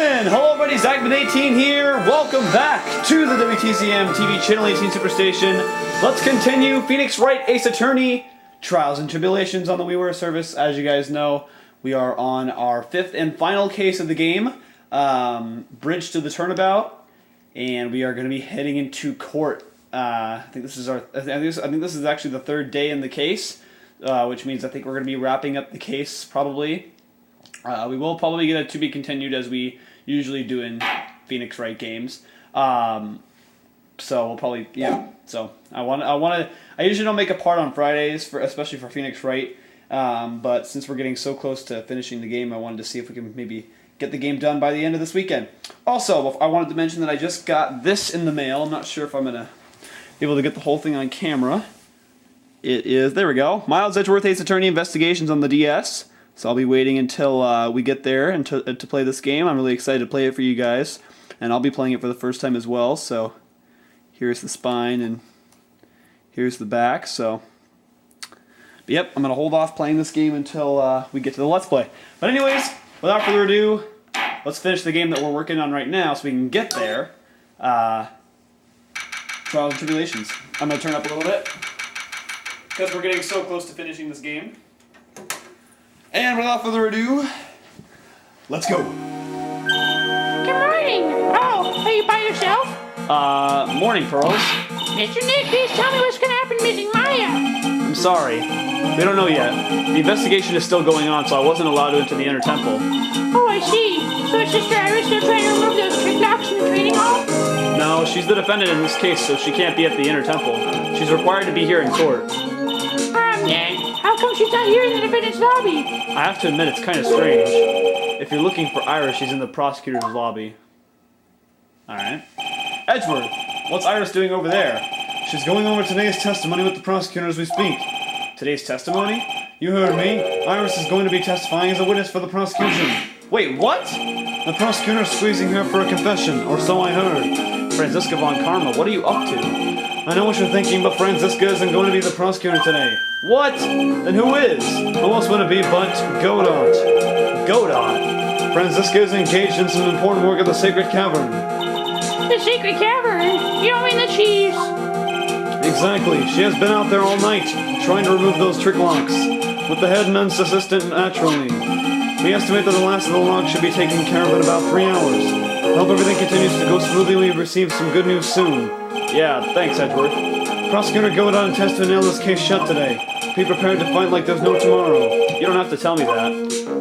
gentlemen, hello everybody, Zachman18 here. Welcome back to the WTCM TV Channel 18 Superstation. Let's continue Phoenix Wright Ace Attorney Trials and Tribulations on the WiiWare service. As you guys know, we are on our fifth and final case of the game, Bridge to the Turnabout, and we are going to be heading into court. I think this is actually the third day in the case, which means I think we're going to be wrapping up the case probably. We will probably get a to be continued as we usually do in Phoenix Wright games. So we'll probably So I usually don't make a part on Fridays especially for Phoenix Wright, but since we're getting so close to finishing the game, I wanted to see if we can maybe get the game done by the end of this weekend. Also, I wanted to mention that I just got this in the mail. I'm not sure if I'm gonna be able to get the whole thing on camera. It is, there we go, Miles Edgeworth Ace Attorney Investigations on the DS. So I'll be waiting until we get there and to play this game. I'm really excited to play it for you guys. And I'll be playing it for the first time as well. So here's the spine and here's the back. So, but yep, I'm going to hold off playing this game until we get to the Let's Play. But anyways, without further ado, let's finish the game that we're working on right now so we can get there. Trials and Tribulations. I'm going to turn up a little bit because we're getting so close to finishing this game. And without further ado, let's go. Good morning. Oh, are you by yourself? Morning, Pearls. Mr. Nick, please tell me what's going to happen to Missing Maya. I'm sorry. We don't know yet. The investigation is still going on, so I wasn't allowed to enter the Inner Temple. Oh, I see. So is Sister Iris still trying to remove those trick locks in the training hall? No, she's the defendant in this case, so she can't be at the Inner Temple. She's required to be here in court. Nick, how come she's not here in the defendant's lobby? I have to admit, it's kind of strange. If you're looking for Iris, she's in the prosecutor's lobby. Alright. Edgeworth, what's Iris doing over there? She's going over today's testimony with the prosecutor as we speak. Today's testimony? You heard me. Iris is going to be testifying as a witness for the prosecution. Wait, what? The prosecutor is squeezing her for a confession, or so I heard. Franziska von Karma, what are you up to? I know what you're thinking, but Franziska isn't going to be the prosecutor today. What? Then who is? Who else would it be but Godot? Godot? Franziska is engaged in some important work at the Sacred Cavern. The Sacred Cavern? You don't mean the cheese? Exactly. She has been out there all night, trying to remove those trick locks, with the head nun's assistant naturally. We estimate that the last of the locks should be taken care of in about 3 hours. I hope everything continues to go smoothly and we receive some good news soon. Yeah, thanks, Edgeworth. Prosecutor Godot intends to nail this case shut today. Be prepared to fight like there's no tomorrow. You don't have to tell me that.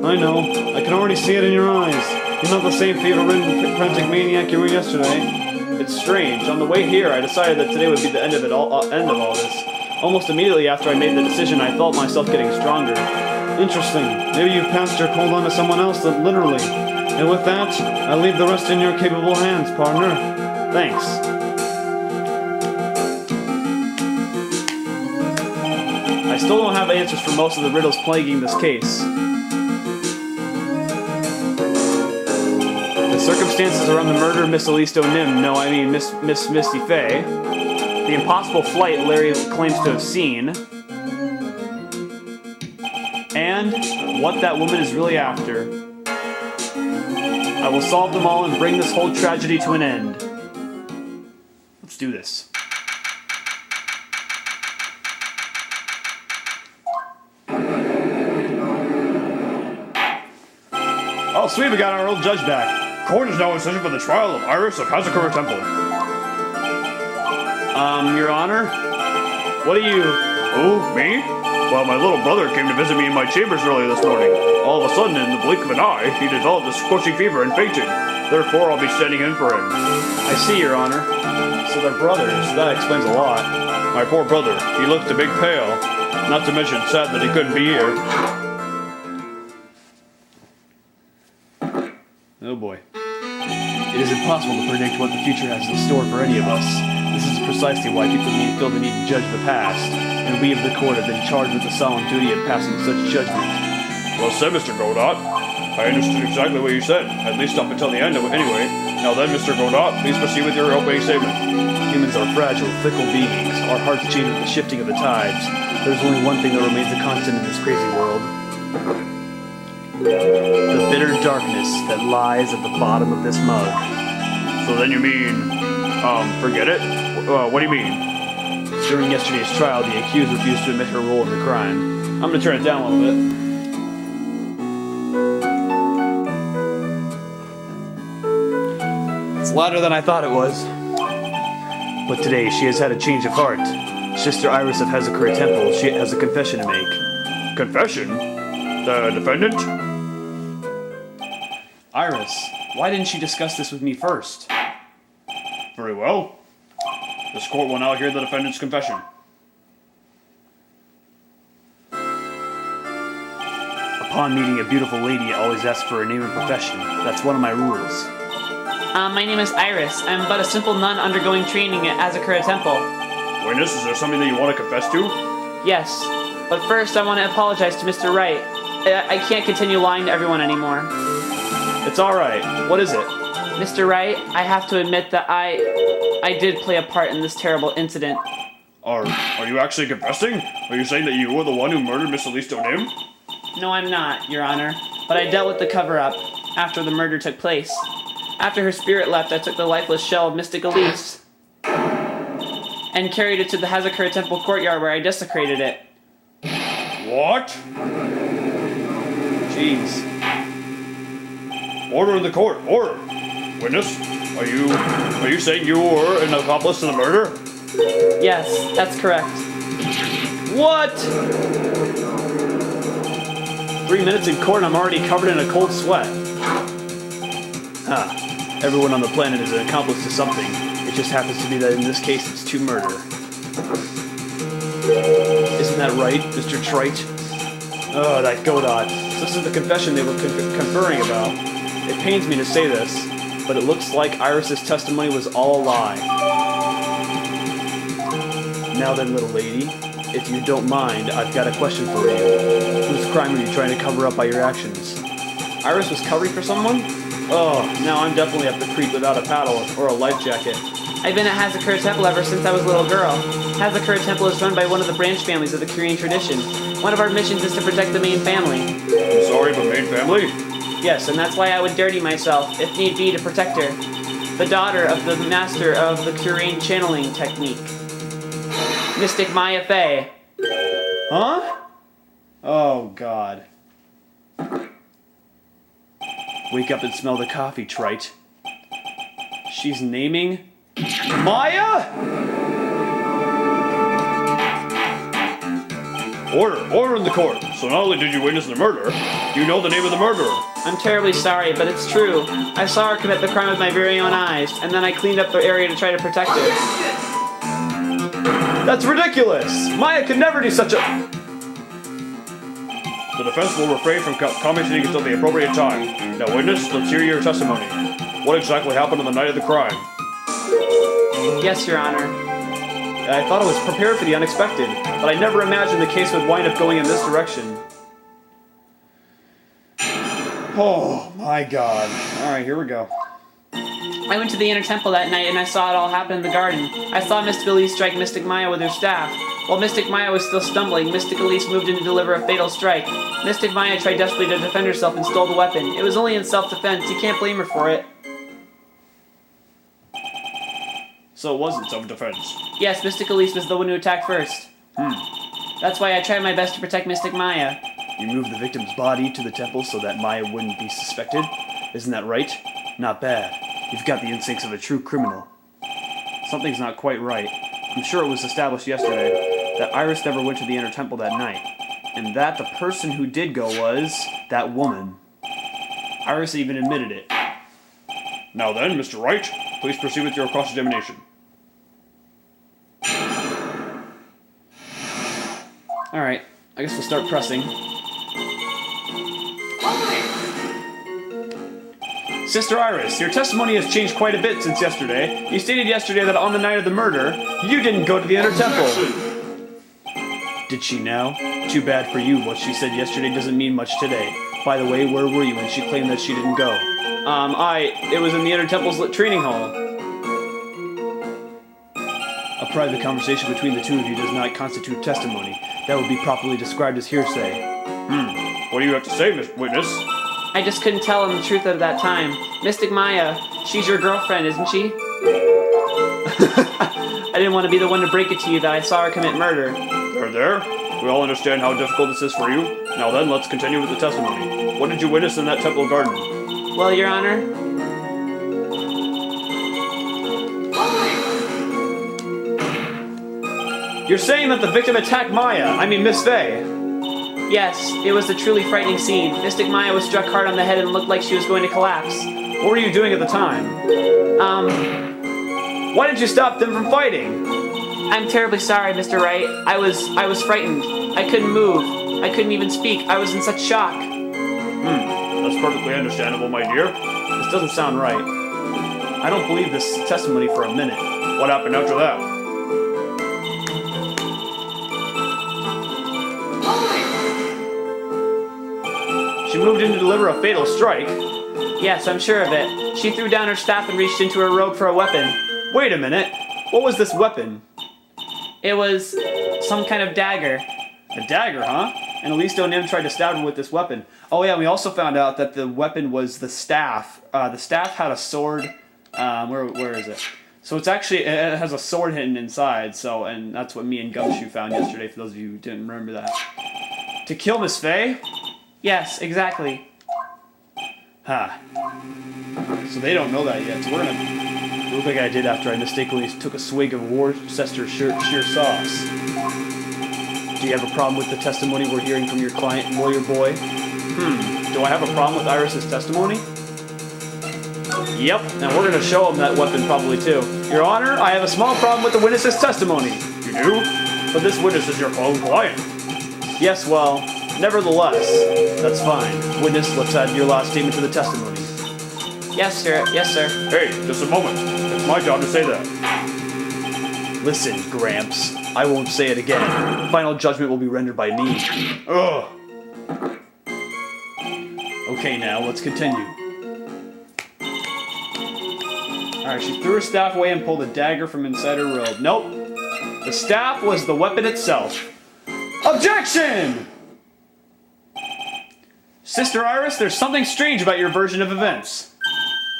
I know. I can already see it in your eyes. You're not the same fever-ridden frantic maniac you were yesterday. It's strange. On the way here, I decided that today would be the end of all this. Almost immediately after I made the decision, I felt myself getting stronger. Interesting. Maybe you've passed your cold on to someone else, literally. And with that, I leave the rest in your capable hands, partner. Thanks. I still don't have answers for most of the riddles plaguing this case. The circumstances around the murder of Miss Alisto Nim, no, I mean Miss Misty Fey. The impossible flight Larry claims to have seen. And what that woman is really after. I will solve them all and bring this whole tragedy to an end. Let's do this. Oh, sweet, we got our old judge back. Court is now in session for the trial of Iris of Hazakura Temple. Your Honor? What are you... Oh, me? Well, my little brother came to visit me in my chambers earlier this morning. All of a sudden, in the blink of an eye, he developed a scorching fever and fainted. Therefore, I'll be standing in for him. I see, Your Honor. So they're brothers. That explains a lot. My poor brother. He looked a bit pale. Not to mention sad that he couldn't be here. Oh boy. It is impossible to predict what the future has in store for any of us. This is precisely why people feel the need to judge the past, and we of the court have been charged with the solemn duty of passing such judgment. Well said, Mr. Godot. I understood exactly what you said, at least up until the end of it anyway. Now then, Mr. Godot, please proceed with your opening statement. Humans are fragile, fickle beings. Our hearts change with the shifting of the tides. There's only one thing that remains a constant in this crazy world. The bitter darkness that lies at the bottom of this mug. So then you mean, forget it? What do you mean? During yesterday's trial, the accused refused to admit her role in the crime. I'm gonna turn it down a little bit. It's louder than I thought it was. But today, she has had a change of heart. Sister Iris of Hezekiah Temple, she has a confession to make. Confession? The defendant? Iris, why didn't she discuss this with me first? Very well. This court will now hear the defendant's confession. Upon meeting a beautiful lady, I always ask for a name and profession. That's one of my rules. My name is Iris. I'm but a simple nun undergoing training at Hezekiah Temple. Witness, is there something that you want to confess to? Yes, but first I want to apologize to Mr. Wright. I can't continue lying to everyone anymore. It's alright. What is it? Mr. Wright, I have to admit that I did play a part in this terrible incident. Are you actually confessing? Are you saying that you were the one who murdered Miss Elise Donim? No, I'm not, Your Honor. But I dealt with the cover-up after the murder took place. After her spirit left, I took the lifeless shell of Mystic Elise and carried it to the Hezekiah Temple courtyard where I desecrated it. What? Jeez. Order in the court. Order. Witness, are you saying you were an accomplice to the murder? Yes, that's correct. What? 3 minutes in court and I'm already covered in a cold sweat. Everyone on the planet is an accomplice to something. It just happens to be that in this case it's to murder. Isn't that right, Mr. Trite? Oh, that Godot. This is the confession they were conferring about. It pains me to say this, but it looks like Iris's testimony was all a lie. Now then, little lady, if you don't mind, I've got a question for you. Whose crime are you trying to cover up by your actions? Iris was covering for someone? Oh, now I'm definitely up the creek without a paddle or a life jacket. I've been at Hezekiah Temple ever since I was a little girl. Hezekiah Temple is run by one of the branch families of the Korean tradition. One of our missions is to protect the main family. I'm sorry, but main family? Yes, and that's why I would dirty myself, if need be, to protect her. The daughter of the master of the Korean channeling technique. Mystic Maya Fey. Huh? Oh, God. Wake up and smell the coffee, Trite. She's naming... Maya?! Order in the court. So not only did you witness the murder, you know the name of the murderer. I'm terribly sorry, but it's true. I saw her commit the crime with my very own eyes, and then I cleaned up the area to try to protect her. That's ridiculous! Maya could never do such a... The defense will refrain from commenting until the appropriate time. Now, witness, let's hear your testimony. What exactly happened on the night of the crime? Yes, Your Honor. I thought I was prepared for the unexpected, but I never imagined the case would wind up going in this direction. Oh, my God. Alright, here we go. I went to the inner temple that night and I saw it all happen in the garden. I saw Mystic Elise strike Mystic Maya with her staff. While Mystic Maya was still stumbling, Mystic Elise moved in to deliver a fatal strike. Mystic Maya tried desperately to defend herself and stole the weapon. It was only in self-defense. You can't blame her for it. So it wasn't self-defense. Yes, Mystic Elise was the one who attacked first. That's why I tried my best to protect Mystic Maya. You moved the victim's body to the temple so that Maya wouldn't be suspected? Isn't that right? Not bad. You've got the instincts of a true criminal. Something's not quite right. I'm sure it was established yesterday that Iris never went to the inner temple that night, and that the person who did go was that woman. Iris even admitted it. Now then, Mr. Wright, please proceed with your cross-examination. Alright, I guess we'll start pressing. Sister Iris, your testimony has changed quite a bit since yesterday. You stated yesterday that on the night of the murder, you didn't go to the inner temple. Did she now? Too bad for you. What she said yesterday doesn't mean much today. By the way, where were you when she claimed that she didn't go? It was in the inner temple's training hall. A private conversation between the two of you does not constitute testimony. That would be properly described as hearsay. What do you have to say, Miss Witness? I just couldn't tell him the truth at that time. Mystic Maya, she's your girlfriend, isn't she? I didn't want to be the one to break it to you that I saw her commit murder. There. We all understand how difficult this is for you. Now then, let's continue with the testimony. What did you witness in that temple garden? Well, Your Honor, You're saying that the victim attacked Miss Fey. yes, it was a truly frightening scene. Mystic Maya was struck hard on the head and looked like she was going to collapse. What were you doing at the time? Why didn't you stop them from fighting? I'm terribly sorry, Mr. Wright. I was frightened. I couldn't move. I couldn't even speak. I was in such shock. That's perfectly understandable, my dear. This doesn't sound right. I don't believe this testimony for a minute. What happened after that? She moved in to deliver a fatal strike. Yes, I'm sure of it. She threw down her staff and reached into her robe for a weapon. Wait a minute. What was this weapon? It was some kind of dagger. A dagger, huh? And Elise O'Nim tried to stab her with this weapon. Oh yeah, we also found out that the weapon was the staff. The staff had a sword. Where is it? So it's actually, it has a sword hidden inside. So, and that's what me and Gumshoe found yesterday. For those of you who didn't remember that. To kill Miss Fey? Yes, exactly. Ha. So they don't know that yet. So we're gonna look like I did after I mistakenly took a swig of Worcester sheer sauce. Do you have a problem with the testimony we're hearing from your client, lawyer boy? Do I have a problem with Iris's testimony? Yep, and we're gonna show him that weapon probably too. Your Honor, I have a small problem with the witness's testimony. You do? But this witness is your own client. Yes, well, nevertheless, that's fine. Witness, let's add your last statement to the testimony. Yes, sir. Yes, sir. Hey, just a moment. It's my job to say that. Listen, Gramps, I won't say it again. Final judgment will be rendered by me. Ugh. Okay, now, let's continue. Alright, she threw her staff away and pulled a dagger from inside her robe. Nope. The staff was the weapon itself. Objection! Sister Iris, there's something strange about your version of events.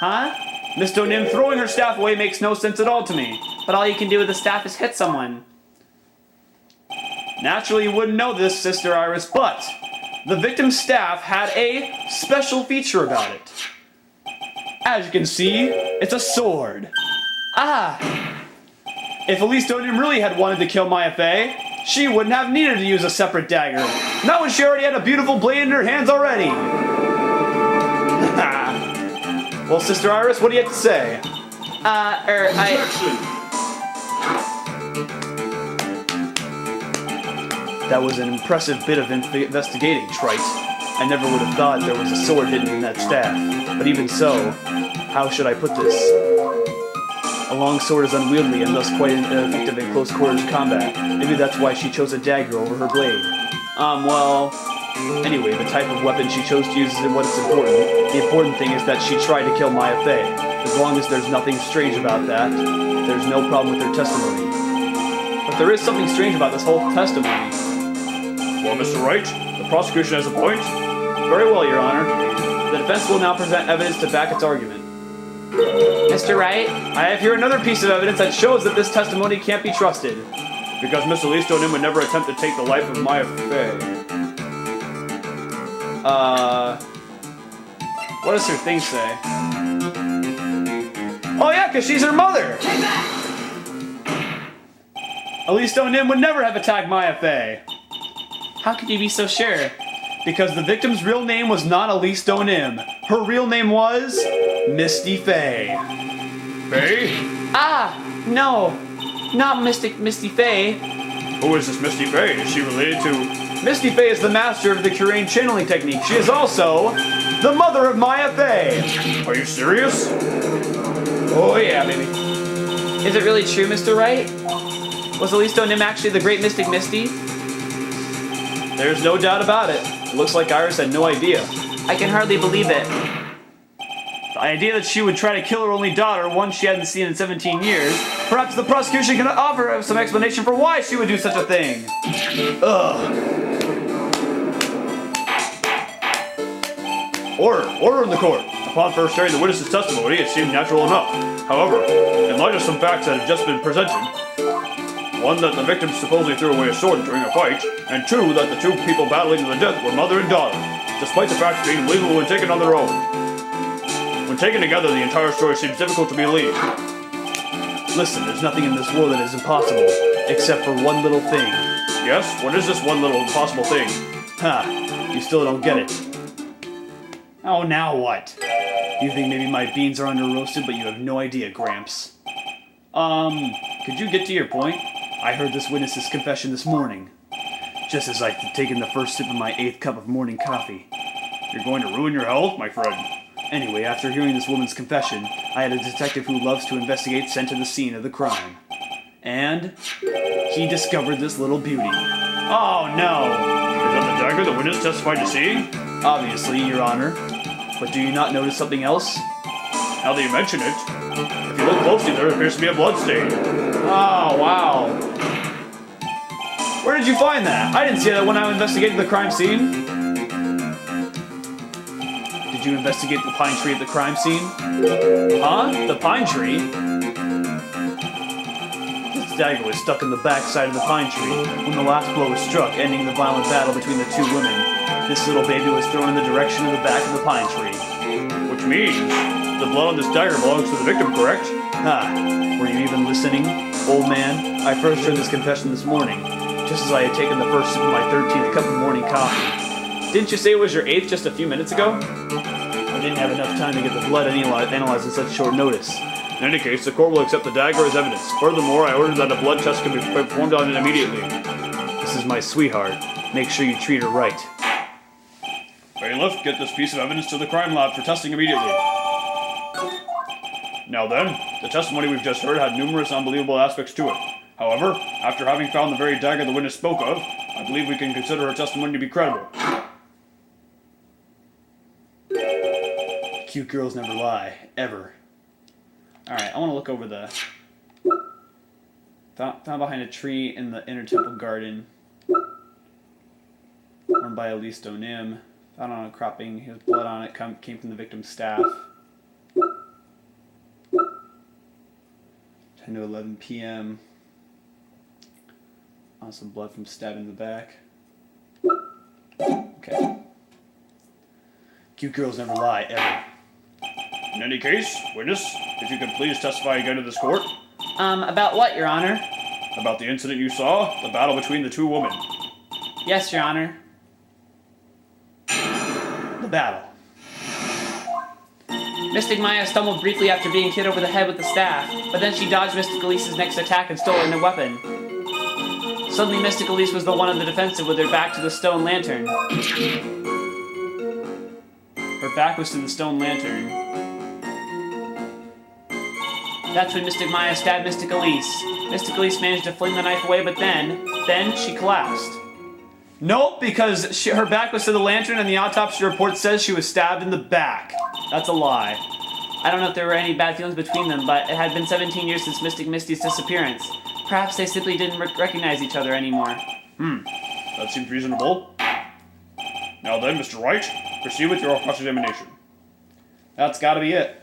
Huh? Miss O'Nim throwing her staff away makes no sense at all to me. But all you can do with the staff is hit someone. Naturally, you wouldn't know this, Sister Iris, but the victim's staff had a special feature about it. As you can see, it's a sword. Ah! If Elise O'Nim really had wanted to kill Maya Fey, she wouldn't have needed to use a separate dagger. Not when she already had a beautiful blade in her hands already. Well, Sister Iris, what do you have to say? That was an impressive bit of investigating, Trite. I never would have thought there was a sword hidden in that staff. But even so, how should I put this? A long sword is unwieldy and thus quite effective in close quarters combat. Maybe that's why she chose a dagger over her blade. Anyway, the type of weapon she chose to use isn't what's important. The important thing is that she tried to kill Maya Fey. As long as there's nothing strange about that, there's no problem with her testimony. But there is something strange about this whole testimony. Well, Mr. Wright, the prosecution has a point. Very well, Your Honor. The defense will now present evidence to back its argument. Mr. Wright? I have here another piece of evidence that shows that this testimony can't be trusted. Because Miss Elise O'Nim would never attempt to take the life of Maya Fey. What does her thing say? Oh yeah, because she's her mother! Elise O'Nim would never have attacked Maya Fey. How could you be so sure? Because the victim's real name was not Elise O'Nim. Her real name was Misty Fey. Fey? Ah! No! Not Misty Fey. Who is this Misty Fey? Is she related to... Misty Fey is the master of the Curain channeling technique. She is also the mother of Maya Fey. Are you serious? Oh yeah, baby. Is it really true, Mr. Wright? Was Elise O'Nim actually the great Mystic Misty? There's no doubt about it. It looks like Iris had no idea. I can hardly believe it. The idea that she would try to kill her only daughter, one she hadn't seen in 17 years, perhaps the prosecution can offer some explanation for why she would do such a thing. Ugh. Order in the court. Upon first hearing the witness's testimony, it seemed natural enough. However, in light of some facts that have just been presented, one, that the victim supposedly threw away a sword during a fight, and two, that the two people battling to the death were mother and daughter, despite the facts being legal when taken on their own. When taken together, the entire story seems difficult to believe. Listen, there's nothing in this world that is impossible, except for one little thing. Yes? What is this one little impossible thing? Ha! You still don't get it. Oh, now what? You think maybe my beans are under-roasted, but you have no idea, Gramps. Could you get to your point? I heard this witness's confession this morning, just as I'd taken the first sip of my 8th cup of morning coffee. You're going to ruin your health, my friend. Anyway, after hearing this woman's confession, I had a detective who loves to investigate sent to the scene of the crime. And he discovered this little beauty. Oh, no! Is that the dagger the witness testified to seeing? Obviously, Your Honor. But do you not notice something else? Now that you mention it, if you look closely, there appears to be a blood stain. Oh, wow. Where did you find that? I didn't see that when I investigated the crime scene. Did you investigate the pine tree at the crime scene? Huh? The pine tree? This dagger was stuck in the backside of the pine tree when the last blow was struck, ending the violent battle between the two women. This little baby was thrown in the direction of the back of the pine tree. Which means the blood on this dagger belongs to the victim, correct? Ha! Were you even listening, old man? I first heard this confession this morning, just as I had taken the first sip of my 13th cup of morning coffee. Didn't you say it was your 8th just a few minutes ago? I didn't have enough time to get the blood analyzed in such short notice. In any case, the court will accept the dagger as evidence. Furthermore, I ordered that a blood test can be performed on it immediately. This is my sweetheart. Make sure you treat her right. Bailiff, get this piece of evidence to the crime lab for testing immediately. Now then, the testimony we've just heard had numerous unbelievable aspects to it. However, after having found the very dagger the witness spoke of, I believe we can consider her testimony to be credible. Cute girls never lie, ever. Alright, I want to look over the... Found behind a tree in the inner temple garden. Worn by Elise Donim. Found on a cropping, his blood on it came from the victim's staff. 10 to 11 p.m. On some blood from stabbing in the back. Okay. Cute girls never lie, ever. In any case, witness, if you could please testify again to this court. About what, Your Honor? About the incident you saw, the battle between the two women. Yes, Your Honor. The battle. Mystic Maya stumbled briefly after being hit over the head with the staff, but then she dodged Mystic Elise's next attack and stole her weapon. Suddenly, Mystic Elise was the one on the defensive with her back to the stone lantern. Her back was to the stone lantern. That's when Mystic Maya stabbed Mystic Elise. Mystic Elise managed to fling the knife away, but then she collapsed. Nope, because her back was to the lantern and the autopsy report says she was stabbed in the back. That's a lie. I don't know if there were any bad feelings between them, but it had been 17 years since Mystic Misty's disappearance. Perhaps they simply didn't recognize each other anymore. That seems reasonable. Now then, Mr. Wright, proceed with your cross-examination. That's gotta be it.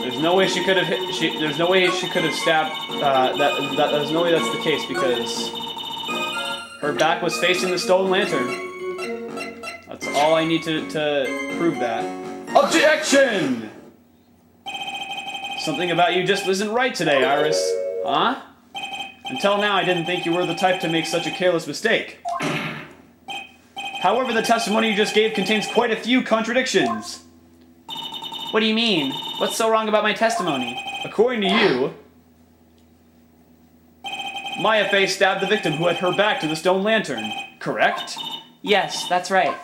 There's no way she could have there's no way she could have stabbed, there's no way that's the case because her back was facing the stone lantern. That's all I need to prove that. Objection! Something about you just isn't right today, Iris. Huh? Until now, I didn't think you were the type to make such a careless mistake. However, the testimony you just gave contains quite a few contradictions. What do you mean? What's so wrong about my testimony? According to you, Maya Fey stabbed the victim who had her back to the stone lantern, correct? Yes, that's right.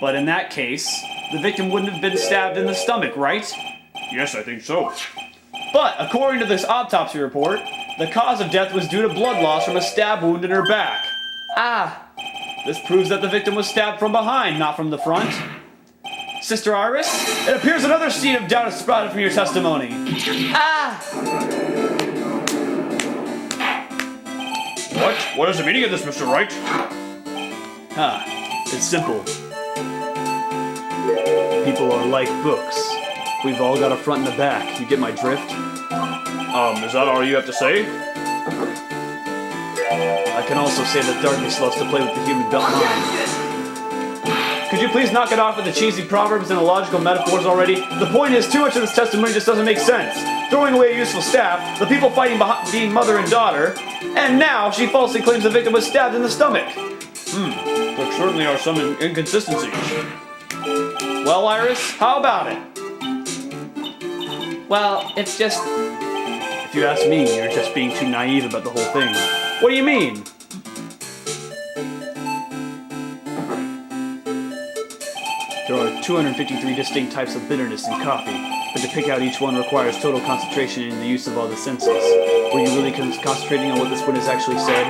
But in that case, the victim wouldn't have been stabbed in the stomach, right? Yes, I think so. But according to this autopsy report, the cause of death was due to blood loss from a stab wound in her back. Ah! This proves that the victim was stabbed from behind, not from the front. Sister Iris, it appears another seed of doubt has sprouted from your testimony. Ah! What? What is the meaning of this, Mr. Wright? It's simple. People are like books. We've all got a front and a back. You get my drift? Is that all you have to say? I can also say that darkness loves to play with the human mind. Could you please knock it off with the cheesy proverbs and illogical metaphors already? The point is, too much of this testimony just doesn't make sense. Throwing away a useful staff, the people fighting being mother and daughter, and now she falsely claims the victim was stabbed in the stomach. There certainly are some inconsistencies. Well, Iris, how about it? Well, it's just... If you ask me, you're just being too naive about the whole thing. What do you mean? There are 253 distinct types of bitterness in coffee, but to pick out each one requires total concentration and the use of all the senses. Were you really concentrating on what this witness actually said?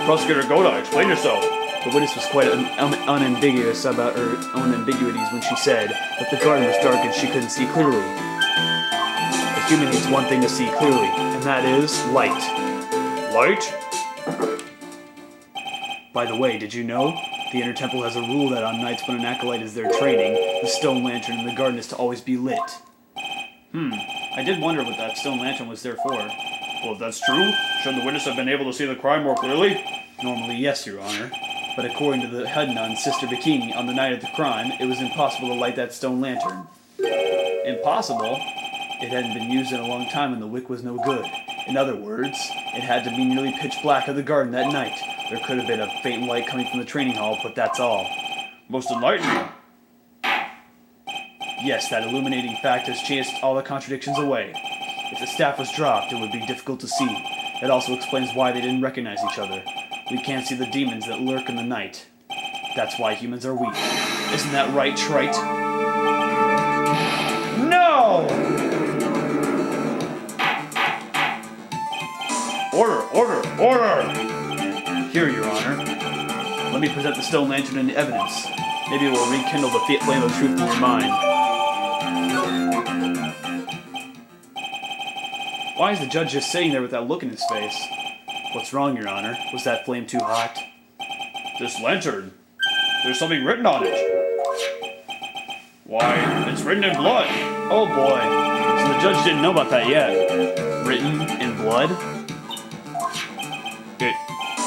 Prosecutor Goda, explain yourself. The witness was quite unambiguous about her own ambiguities when she said that the garden was dark and she couldn't see clearly. A human needs one thing to see clearly, and that is light. Light? By the way, did you know? The Inner Temple has a rule that on nights when an acolyte is there training, the stone lantern in the garden is to always be lit. I did wonder what that stone lantern was there for. Well, if that's true, shouldn't the witness have been able to see the crime more clearly? Normally, yes, Your Honor. But according to the head nun, Sister Bikini, on the night of the crime, it was impossible to light that stone lantern. Impossible? It hadn't been used in a long time and the wick was no good. In other words, it had to be nearly pitch black in the garden that night. There could have been a faint light coming from the training hall, but that's all. Most enlightening. Yes, that illuminating fact has chased all the contradictions away. If the staff was dropped, it would be difficult to see. It also explains why they didn't recognize each other. We can't see the demons that lurk in the night. That's why humans are weak. Isn't that right, Trite? No! Order! Here, Your Honor. Let me present the stone lantern into evidence. Maybe it will rekindle the flame of truth in your mind. Why is the judge just sitting there with that look in his face? What's wrong, Your Honor? Was that flame too hot? This lantern. There's something written on it. Why, it's written in blood. Oh boy. So the judge didn't know about that yet. Written in blood?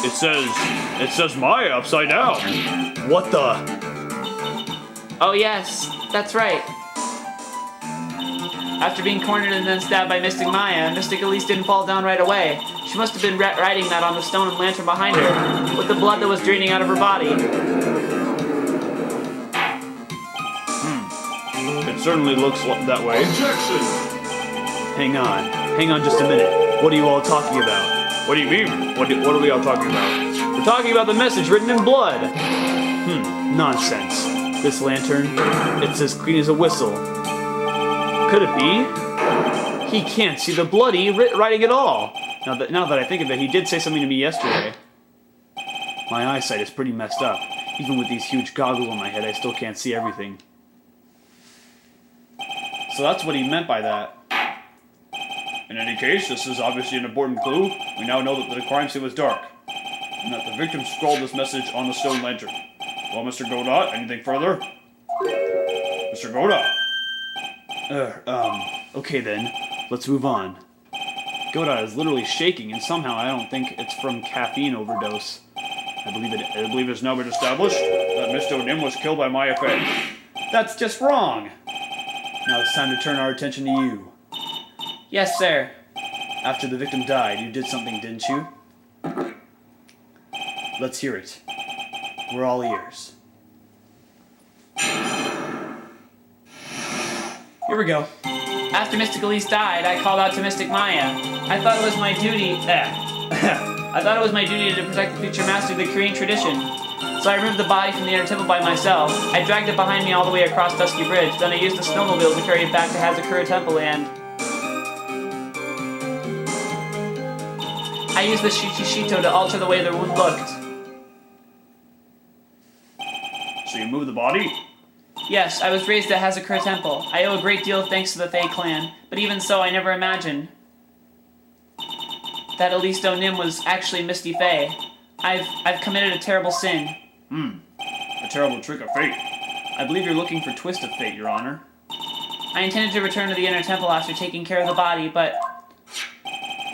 It says Maya upside down. What the? Oh yes, that's right. After being cornered and then stabbed by Mystic Maya, Mystic Elise didn't fall down right away. She must have been writing that on the stone and lantern behind her, with the blood that was draining out of her body. It certainly looks that way. Hang on just a minute. What are you all talking about? What do you mean? What are we all talking about? We're talking about the message written in blood. Nonsense. This lantern, it's as clean as a whistle. Could it be? He can't see the bloody writing at all. Now that I think of it, he did say something to me yesterday. My eyesight is pretty messed up. Even with these huge goggles on my head, I still can't see everything. So that's what he meant by that. In any case, this is obviously an important clue. We now know that the crime scene was dark, and that the victim scrawled this message on the stone lantern. Well, Mr. Godot, anything further? Mr. Godot. Okay then. Let's move on. Godot is literally shaking, and somehow I don't think it's from caffeine overdose. I believe it's now been established that Miss O'Nim was killed by Maya Fey. That's just wrong. Now it's time to turn our attention to you. Yes, sir. After the victim died, you did something, didn't you? Let's hear it. We're all ears. Here we go. After Mystic Elise died, I called out to Mystic Maya. I thought it was my duty to protect the future master of the Korean tradition. So I removed the body from the inner temple by myself. I dragged it behind me all the way across Dusky Bridge. Then I used the snowmobile to carry it back to Hazakura Temple and... I used the Shichishito to alter the way the wound looked. So you moved the body? Yes, I was raised at Hazakura Temple. I owe a great deal of thanks to the Fey clan, but even so, I never imagined that Elise Nim was actually Misty Fey. I've committed a terrible sin. A terrible trick of fate. I believe you're looking for Twist of Fate, Your Honor. I intended to return to the inner temple after taking care of the body, but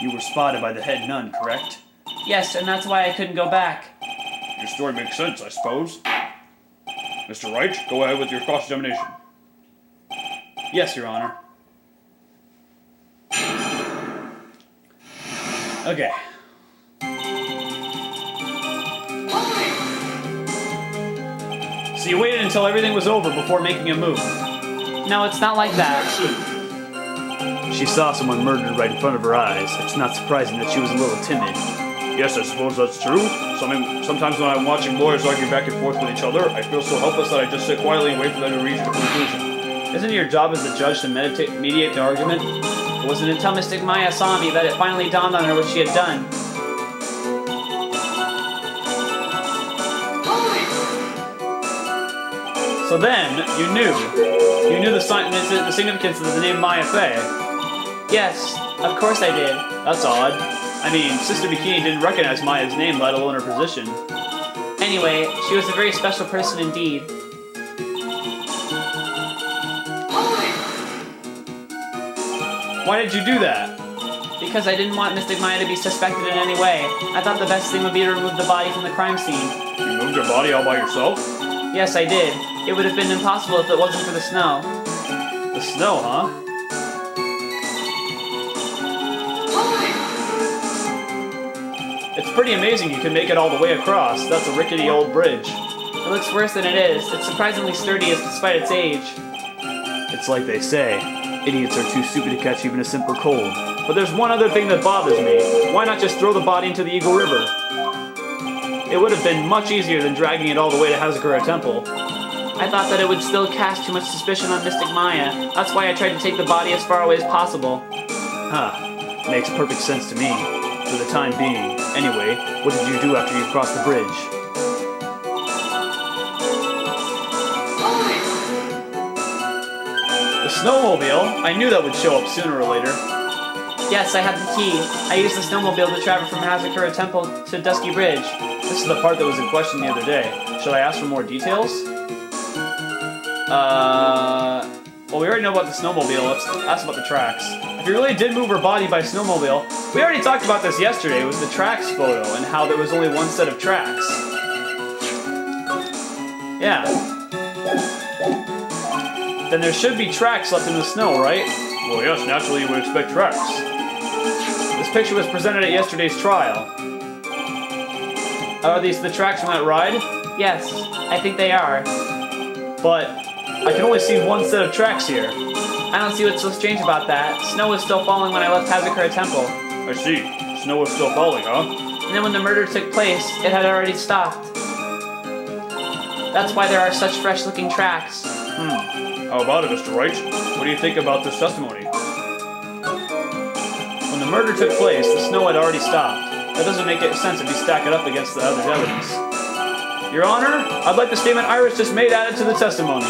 You were spotted by the head nun, correct? yes, and that's why I couldn't go back. Your story makes sense, I suppose. Mr. Wright, go ahead with your cross-examination. Yes, Your Honor. Okay. So you waited until everything was over before making a move. No, it's not like that. She saw someone murdered right in front of her eyes. It's not surprising that she was a little timid. Yes, I suppose that's true. Sometimes when I'm watching lawyers argue back and forth with each other, I feel so helpless that I just sit quietly and wait for them to reach a conclusion. Isn't it your job as the judge to mediate the argument? It wasn't until Mystic Maya saw me that it finally dawned on her what she had done. So then, you knew the significance of the name Maya Fey. Yes, of course I did. That's odd. I mean, Sister Bikini didn't recognize Maya's name, let alone her position. Anyway, she was a very special person indeed. Why did you do that? Because I didn't want Mystic Maya to be suspected in any way. I thought the best thing would be to remove the body from the crime scene. You moved your body all by yourself? Yes, I did. It would have been impossible if it wasn't for the snow. The snow, huh? It's pretty amazing you can make it all the way across. That's a rickety old bridge. It looks worse than it is. It's surprisingly sturdy despite its age. It's like they say, idiots are too stupid to catch even a simple cold. But there's one other thing that bothers me. Why not just throw the body into the Eagle River? It would have been much easier than dragging it all the way to Hazakura Temple. I thought that it would still cast too much suspicion on Mystic Maya. That's why I tried to take the body as far away as possible. Huh. Makes perfect sense to me. For the time being. Anyway, what did you do after you crossed the bridge? The snowmobile? I knew that would show up sooner or later. Yes, I had the key. I used the snowmobile to travel from Hazakura Temple to Dusky Bridge. This is the part that was in question the other day. Should I ask for more details? Well, we already know about the snowmobile. Let's ask about the tracks. If you really did move her body by snowmobile, we already talked about this yesterday. It was the tracks photo and how there was only one set of tracks. Yeah. Then there should be tracks left in the snow, right? Well, yes, naturally you would expect tracks. This picture was presented at yesterday's trial. Are these the tracks from that ride? Yes, I think they are. But I can only see one set of tracks here. I don't see what's so strange about that. Snow was still falling when I left Hazakura Temple. I see. Snow was still falling, huh? And then when the murder took place, it had already stopped. That's why there are such fresh-looking tracks. How about it, Mr. Wright? What do you think about this testimony? When the murder took place, the snow had already stopped. That doesn't make sense if you stack it up against the other evidence. Your Honor, I'd like the statement Iris just made added to the testimony.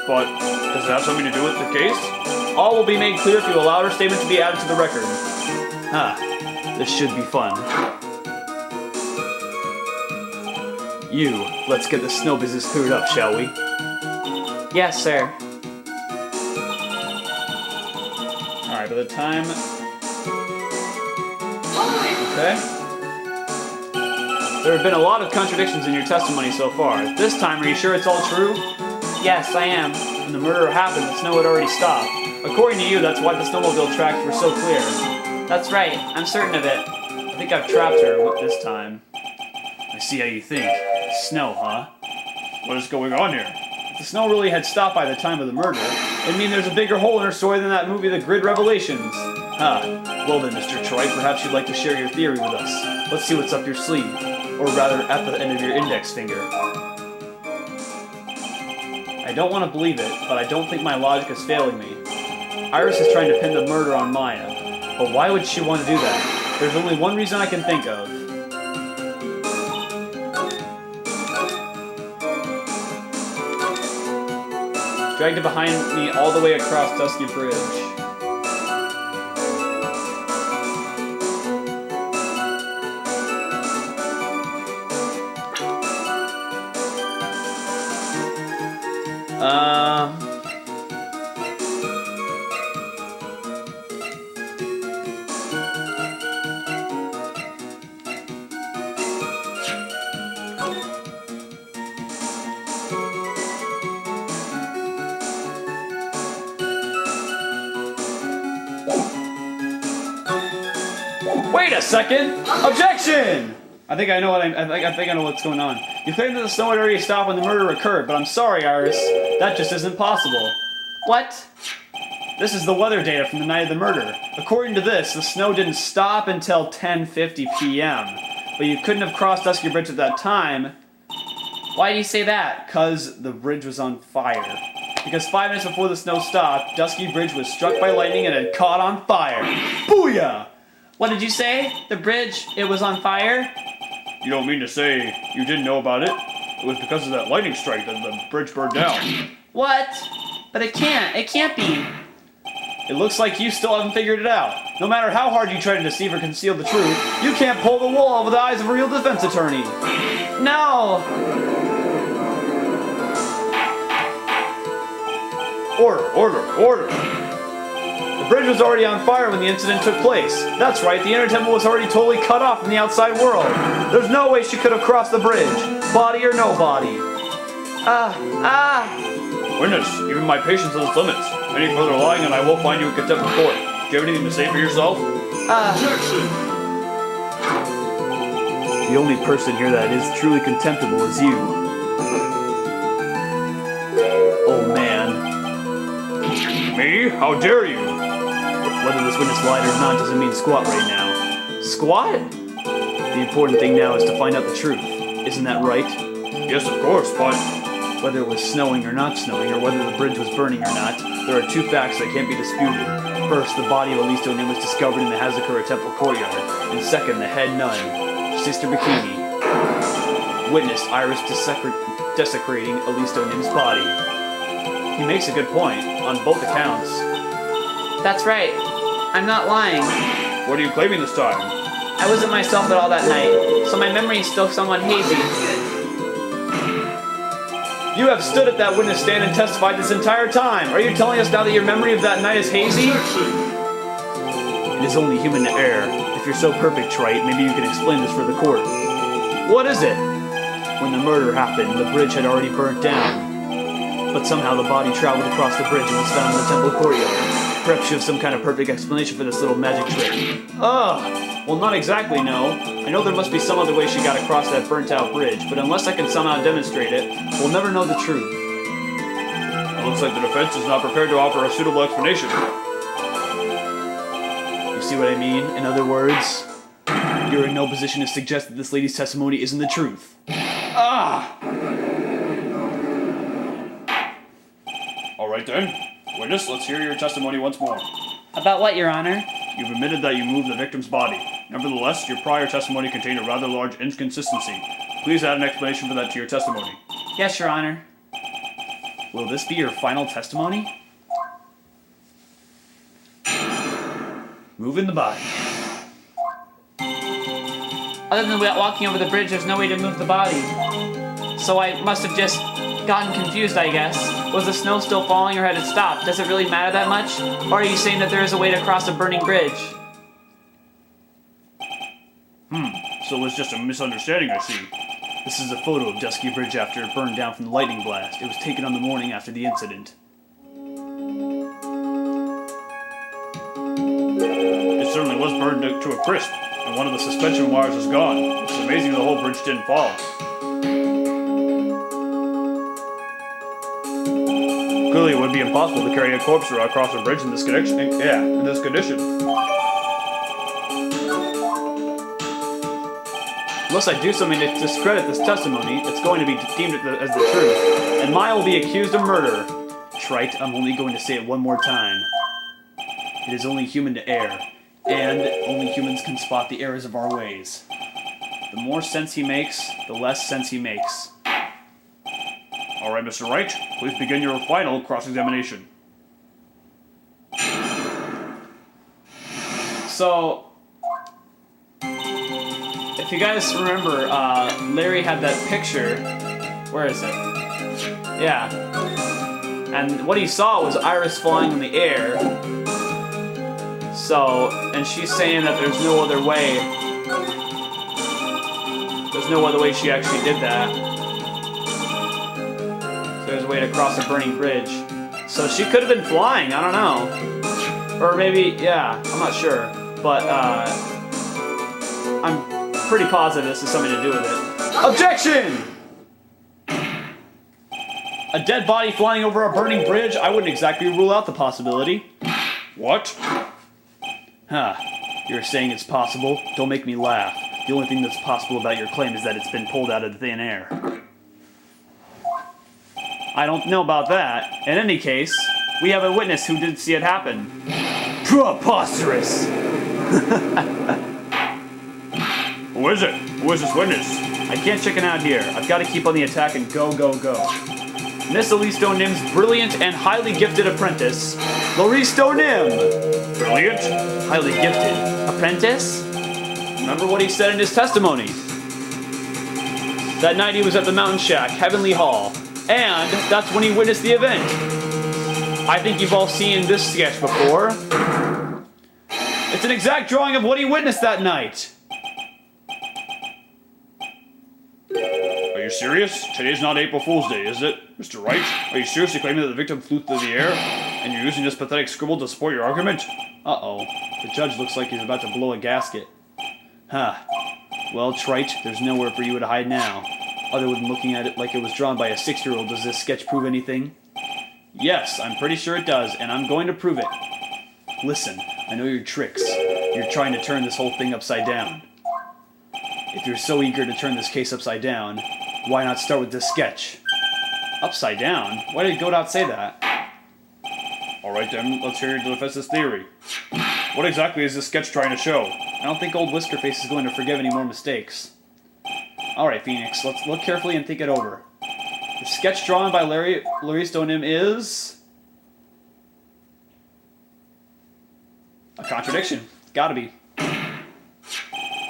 But does it have something to do with the case? All will be made clear if you allow her statement to be added to the record. This should be fun. Let's get the snow business cleared up, shall we? Yes, sir. Alright, by the time... Okay. There have been a lot of contradictions in your testimony so far. This time, are you sure it's all true? Yes, I am. When the murder happened, the snow had already stopped. According to you, that's why the snowmobile tracks were so clear. That's right. I'm certain of it. I think I've trapped her this time. I see how you think. Snow, huh? What is going on here? If the snow really had stopped by the time of the murder, it'd mean there's a bigger hole in her story than that movie, The Grid Revelations. Well then, Mr. Troy, perhaps you'd like to share your theory with us. Let's see what's up your sleeve. Or rather, at the end of your index finger. I don't want to believe it, but I don't think my logic is failing me. Iris is trying to pin the murder on Maya. But why would she want to do that? There's only one reason I can think of. Dragged it behind me all the way across Dusky Bridge. Wait a second! Objection! I think I know what's going on. You claim that the snow had already stopped when the murder occurred, but I'm sorry, Iris. That just isn't possible. What? This is the weather data from the night of the murder. According to this, the snow didn't stop until 10:50 p.m. But you couldn't have crossed Dusky Bridge at that time. Why do you say that? Because the bridge was on fire. Because 5 minutes before the snow stopped, Dusky Bridge was struck by lightning and had caught on fire. Booyah! What did you say? The bridge, it was on fire? You don't mean to say you didn't know about it? It was because of that lightning strike that the bridge burned down. What? But it can't be. It looks like you still haven't figured it out. No matter how hard you try to deceive or conceal the truth, you can't pull the wool over the eyes of a real defense attorney. No! Order! The bridge was already on fire when the incident took place. That's right, the inner temple was already totally cut off from the outside world. There's no way she could have crossed the bridge, body or no body. Witness, even my patience has its limits. Any further lying and I will find you in contempt of court. Do you have anything to say for yourself? The only person here that is truly contemptible is you. Oh man. Me? How dare you? Whether this witness lied or not doesn't mean squat right now. Squat? The important thing now is to find out the truth. Isn't that right? Yes, of course, but... Whether it was snowing or not snowing, or whether the bridge was burning or not, there are 2 facts that can't be disputed. First, the body of Alice O'Neill was discovered in the Hazakura Temple courtyard. And second, the head nun, Sister Bikini, witnessed Iris desecrating Alice O'Neill's body. He makes a good point, on both accounts. That's right. I'm not lying. What are you claiming this time? I wasn't myself at all that night, so my memory is still somewhat hazy. You have stood at that witness stand and testified this entire time. Are you telling us now that your memory of that night is hazy? It is only human to err. If you're so perfect, Wright, maybe you can explain this for the court. What is it? When the murder happened, the bridge had already burnt down. But somehow the body traveled across the bridge and was found in the temple courtyard. Perhaps you have some kind of perfect explanation for this little magic trick. Well, not exactly, no. I know there must be some other way she got across that burnt-out bridge, but unless I can somehow demonstrate it, we'll never know the truth. It looks like the defense is not prepared to offer a suitable explanation. You see what I mean? In other words, you're in no position to suggest that this lady's testimony isn't the truth. All right then. Witness, let's hear your testimony once more. About what, Your Honor? You've admitted that you moved the victim's body. Nevertheless, your prior testimony contained a rather large inconsistency. Please add an explanation for that to your testimony. Yes, Your Honor. Will this be your final testimony? Moving the body. Other than walking over the bridge, there's no way to move the body. So I must have just gotten confused, I guess. Was the snow still falling or had it stopped? Does it really matter that much? Or are you saying that there is a way to cross a burning bridge? So it was just a misunderstanding, I see. This is a photo of Dusky Bridge after it burned down from the lightning blast. It was taken on the morning after the incident. It certainly was burned to a crisp, and one of the suspension wires is gone. It's amazing the whole bridge didn't fall. Clearly, it would be impossible to carry a corpse across a bridge in this condition. In this condition. Unless I do something to discredit this testimony, it's going to be deemed as the truth, and Maya will be accused of murder. Trite, I'm only going to say it one more time. It is only human to err, and only humans can spot the errors of our ways. The more sense he makes, the less sense he makes. All right, Mr. Wright, please begin your final cross-examination. So, if you guys remember, Larry had that picture. Where is it? Yeah. And what he saw was Iris flying in the air. So, and she's saying that there's no other way. There's no other way she actually did that. So there's a way to cross a burning bridge. So she could have been flying, I don't know. Or maybe, yeah, I'm not sure. But, I'm pretty positive this has something to do with it. Objection! A dead body flying over a burning bridge? I wouldn't exactly rule out the possibility. What? Huh. You're saying it's possible? Don't make me laugh. The only thing that's possible about your claim is that it's been pulled out of thin air. I don't know about that. In any case, we have a witness who did see it happen. Preposterous! Who is it? Who is this witness? I can't chicken out here. I've got to keep on the attack and go, go, go. Miss Elise Donim's brilliant and highly gifted apprentice, Maurice Donim. Brilliant? Highly gifted. Apprentice? Remember what he said in his testimony. That night he was at the Mountain Shack, Heavenly Hall, and that's when he witnessed the event. I think you've all seen this sketch before. It's an exact drawing of what he witnessed that night. Are you serious? Today's not April Fool's Day, is it? Mr. Wright, are you seriously claiming that the victim flew through the air? And you're using this pathetic scribble to support your argument? Uh-oh. The judge looks like he's about to blow a gasket. Huh. Well, Trite, there's nowhere for you to hide now. Other than looking at it like it was drawn by a 6-year-old, does this sketch prove anything? Yes, I'm pretty sure it does, and I'm going to prove it. Listen, I know your tricks. You're trying to turn this whole thing upside down. If you're so eager to turn this case upside down, why not start with this sketch? Upside down? Why did Godot say that? Alright then, let's hear your defense's theory. What exactly is this sketch trying to show? I don't think old Whiskerface is going to forgive any more mistakes. Alright, Phoenix, let's look carefully and think it over. The sketch drawn by Maurice Donim is... a contradiction. Gotta be.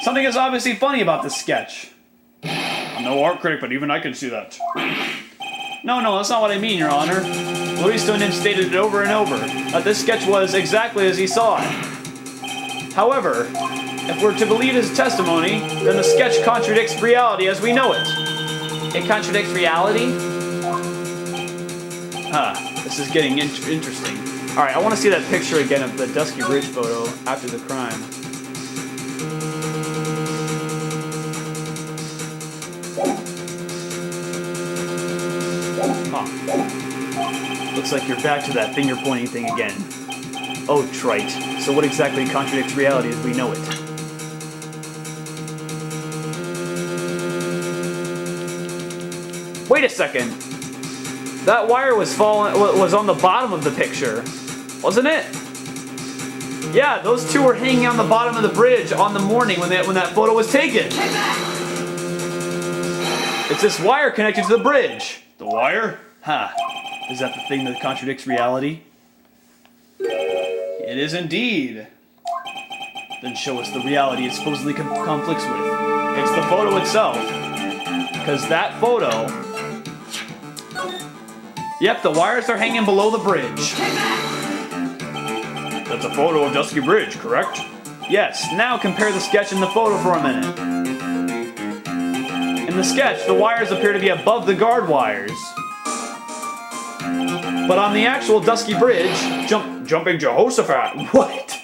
Something is obviously funny about this sketch. I'm no art critic, but even I can see that. No, that's not what I mean, Your Honor. Maurice Donim stated it over and over, that this sketch was exactly as he saw it. However, if we're to believe his testimony, then the sketch contradicts reality as we know it. It contradicts reality? This is getting interesting. Alright, I want to see that picture again of the Dusky Bridge photo after the crime. Looks like you're back to that finger-pointing thing again. Oh, Trite. So what exactly contradicts reality as we know it? Wait a second. That wire was on the bottom of the picture, wasn't it? Yeah, those two were hanging on the bottom of the bridge on the morning when that photo was taken. It's this wire connected to the bridge. The wire? Huh. Is that the thing that contradicts reality? It is indeed. Then show us the reality it supposedly conflicts with. It's the photo itself. Because that photo... Yep, the wires are hanging below the bridge. That's a photo of Dusky Bridge, correct? Yes, now compare the sketch and the photo for a minute. In the sketch, the wires appear to be above the guard wires. But on the actual Dusky Bridge, Jumping Jehoshaphat! what?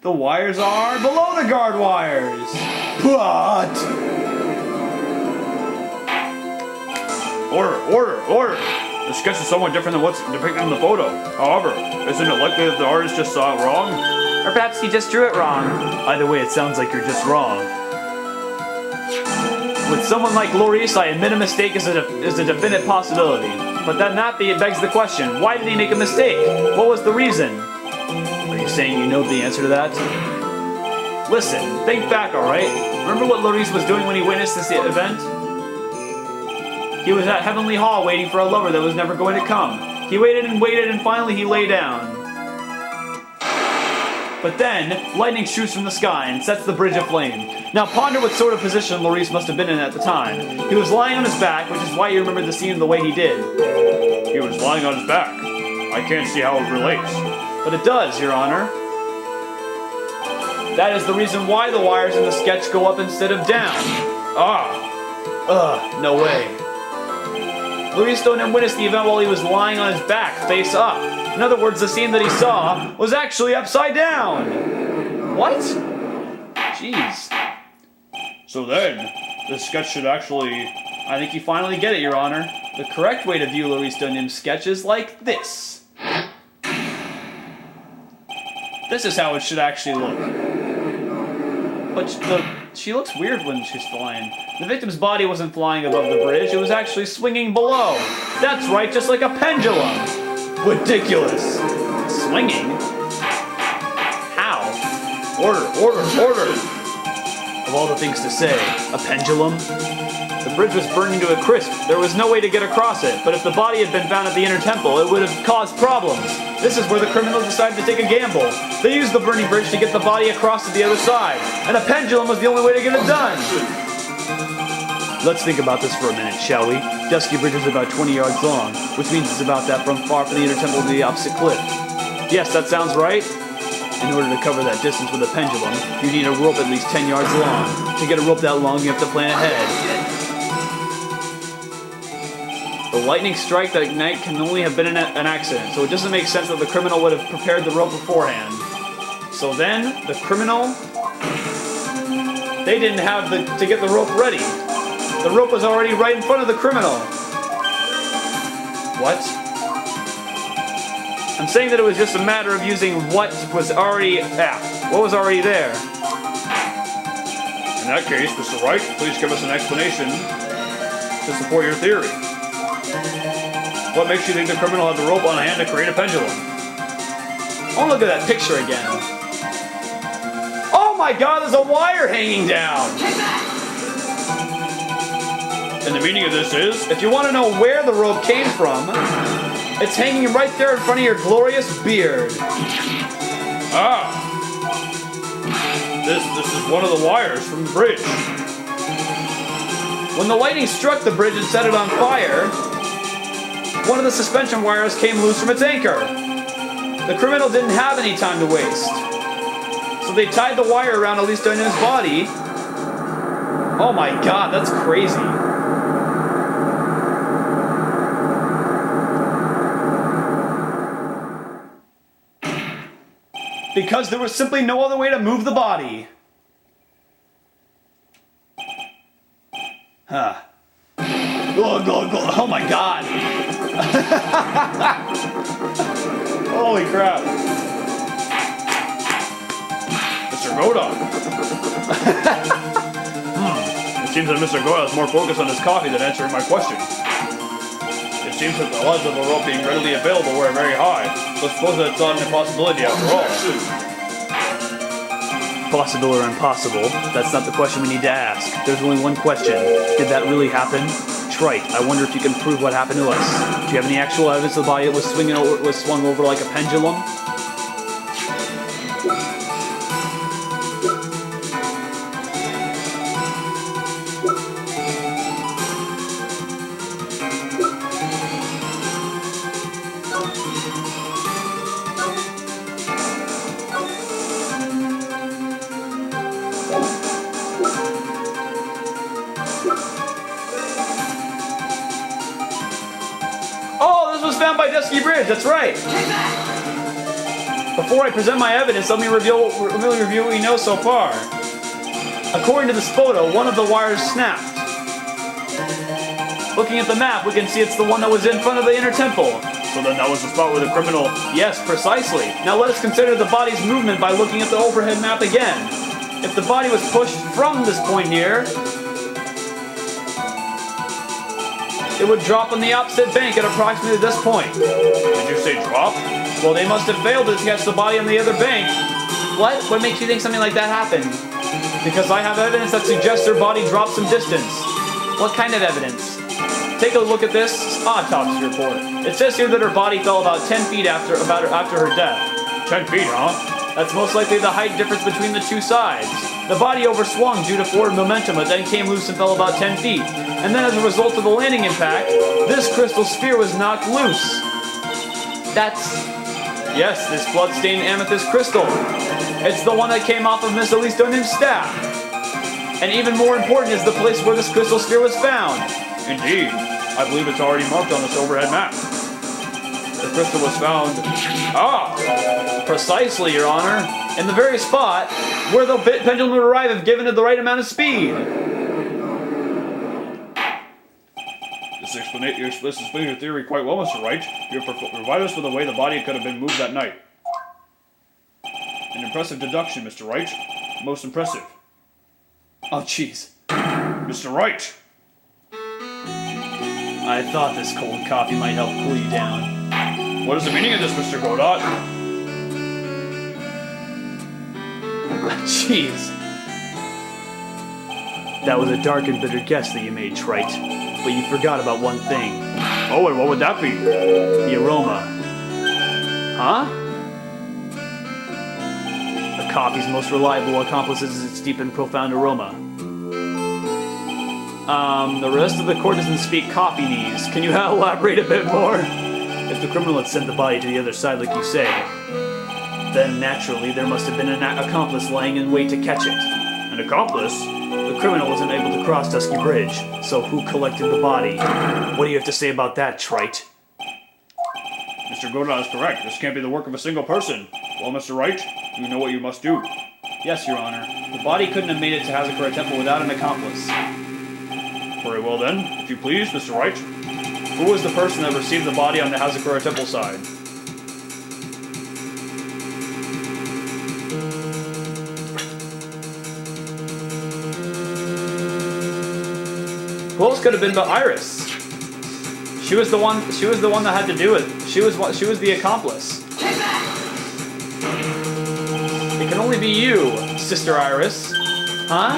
The wires are below the guard wires. What? Order! The sketch is somewhat different than what's depicted in the photo. However, isn't it likely that the artist just saw it wrong? Or perhaps he just drew it wrong. Either way, it sounds like you're just wrong. With someone like Loris, I admit a mistake is a definite possibility. But then that begs the question, why did he make a mistake? What was the reason? Are you saying you know the answer to that? Listen, think back, alright? Remember what Loris was doing when he witnessed this event? He was at Heavenly Hall waiting for a lover that was never going to come. He waited and finally he lay down. But then, lightning shoots from the sky and sets the bridge aflame. Now ponder what sort of position Loris must have been in at the time. He was lying on his back, which is why you remember the scene the way he did. He was lying on his back. I can't see how it relates. But it does, Your Honor. That is the reason why the wires in the sketch go up instead of down. No way. Loris Donim witnessed the event while he was lying on his back, face up. In other words, the scene that he saw was actually upside down. What? Jeez. So then, this sketch should actually... I think you finally get it, Your Honor. The correct way to view Louise Dunham's sketch is like this. This is how it should actually look. But she looks weird when she's flying. The victim's body wasn't flying above the bridge, it was actually swinging below. That's right, just like a pendulum. Ridiculous. Swinging? How? Order. Of all the things to say, a pendulum? The bridge was burned into a crisp. There was no way to get across it, but if the body had been found at the inner temple, it would have caused problems. This is where the criminals decided to take a gamble. They used the burning bridge to get the body across to the other side, and a pendulum was the only way to get it done. Let's think about this for a minute, shall we? Dusky Bridge is about 20 yards long, which means it's about that from far from the inner temple to the opposite cliff. Yes, that sounds right. In order to cover that distance with a pendulum, you need a rope at least 10 yards long. To get a rope that long, you have to plan ahead. The lightning strike that night can only have been an accident, so it doesn't make sense that the criminal would have prepared the rope beforehand. So then, the criminal... They didn't have to get the rope ready. The rope was already right in front of the criminal. What? I'm saying that it was just a matter of using what was already there. In that case, Mr. Wright, please give us an explanation to support your theory. What makes you think the criminal had the rope on hand to create a pendulum? Oh, look at that picture again. Oh my god, there's a wire hanging down! And the meaning of this is... If you want to know where the rope came from, it's hanging right there in front of your glorious beard. Ah! This is one of the wires from the bridge. When the lightning struck the bridge and set it on fire, one of the suspension wires came loose from its anchor. The criminal didn't have any time to waste. So they tied the wire around Elise Dunham's body. Oh my god, that's crazy. Because there was simply no other way to move the body. Huh. Oh my god. Holy crap. Mr. Goda. It seems that Mr. Goda is more focused on his coffee than answering my question. It seems that the odds of a rope being readily available were very high, so suppose that it's not an impossibility after all. Possible or impossible, that's not the question we need to ask. There's only one question. Did that really happen? Trite, I wonder if you can prove what happened to us. Do you have any actual evidence of the body that was swung over like a pendulum? Found by Dusky Bridge, that's right. Before I present my evidence, let me review what we know so far. According to this photo, one of the wires snapped. Looking at the map, we can see it's the one that was in front of the inner temple. So then that was the spot where the criminal... Yes, precisely. Now let us consider the body's movement by looking at the overhead map again. If the body was pushed from this point here, it would drop on the opposite bank at approximately this point. Did you say drop? Well, they must have failed to catch the body on the other bank. What? What makes you think something like that happened? Because I have evidence that suggests their body dropped some distance. What kind of evidence? Take a look at this autopsy report. It says here that her body fell about 10 feet after her death. 10 feet, huh? That's most likely the height difference between the two sides. The body overswung due to forward momentum, but then came loose and fell about 10 feet. And then as a result of the landing impact, this crystal sphere was knocked loose. Yes, this blood-stained amethyst crystal. It's the one that came off of Miss Elise Dunham's staff. And even more important is the place where this crystal sphere was found. Indeed. I believe it's already marked on this overhead map. The crystal was found... Ah! Precisely, Your Honor. In the very spot where the pendulum would arrive if given it the right amount of speed. This explains your theory quite well, Mr. Wright. You have provided us with a way the body could have been moved that night. An impressive deduction, Mr. Wright. Most impressive. Oh, jeez. Mr. Wright! I thought this cold coffee might help cool you down. What is the meaning of this, Mr. Godot? Jeez. That was a dark and bitter guess that you made, Trite. But you forgot about one thing. Oh, and what would that be? The aroma. Huh? The coffee's most reliable accomplice is its deep and profound aroma. The rest of the court doesn't speak coffee-nese. Can you elaborate a bit more? If the criminal had sent the body to the other side like you say, then naturally there must have been an accomplice lying in wait to catch it. An accomplice? The criminal wasn't able to cross Dusky Bridge, so who collected the body? What do you have to say about that, Trite? Mr. Godot is correct. This can't be the work of a single person. Well, Mr. Wright, you know what you must do. Yes, Your Honor. The body couldn't have made it to Hazakura Temple without an accomplice. Very well then, if you please, Mr. Wright. Who was the person that received the body on the Hazakura Temple side? Who else could have been but Iris? She was the one that had to do it. She was the accomplice. It can only be you, Sister Iris. Huh?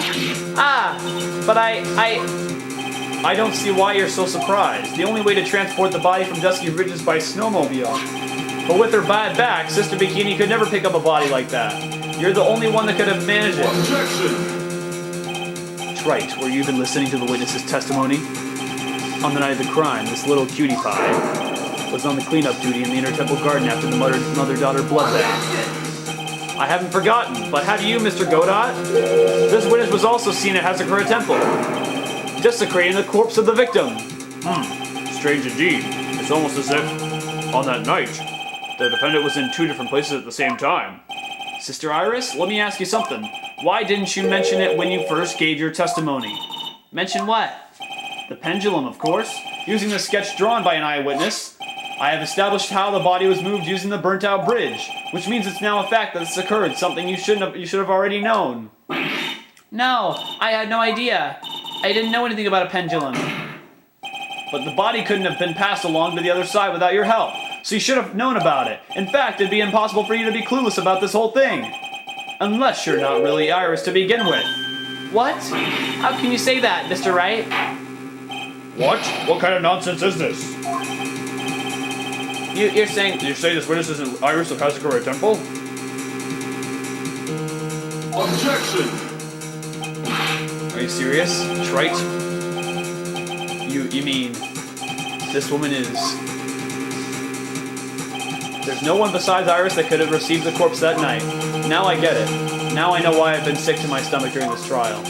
But I don't see why you're so surprised. The only way to transport the body from Dusky Ridge is by snowmobile. But with her bad back, Sister Bikini could never pick up a body like that. You're the only one that could have managed it. Objection! Right, were you even listening to the witness's testimony? On the night of the crime, this little cutie pie was on the cleanup duty in the Inner Temple Garden after the mother-daughter bloodbath. I haven't forgotten, but have you, Mr. Godot? This witness was also seen at Hazakura Temple, desecrating the corpse of the victim. Strange indeed. It's almost as if, on that night, the defendant was in two different places at the same time. Sister Iris, let me ask you something. Why didn't you mention it when you first gave your testimony? Mention what? The pendulum, of course. Using the sketch drawn by an eyewitness, I have established how the body was moved using the burnt-out bridge, which means it's now a fact that this occurred, something you should have already known. No, I had no idea. I didn't know anything about a pendulum. But the body couldn't have been passed along to the other side without your help, so you should have known about it. In fact, it'd be impossible for you to be clueless about this whole thing. Unless you're not really Iris to begin with. What? How can you say that, Mr. Wright? What? What kind of nonsense is this? You're saying... Did you say this witness isn't Iris of Hazakura Temple? Objection! Are you serious? Trite? You mean... This woman is... There's no one besides Iris that could have received the corpse that night. Now I get it. Now I know why I've been sick to my stomach during this trial.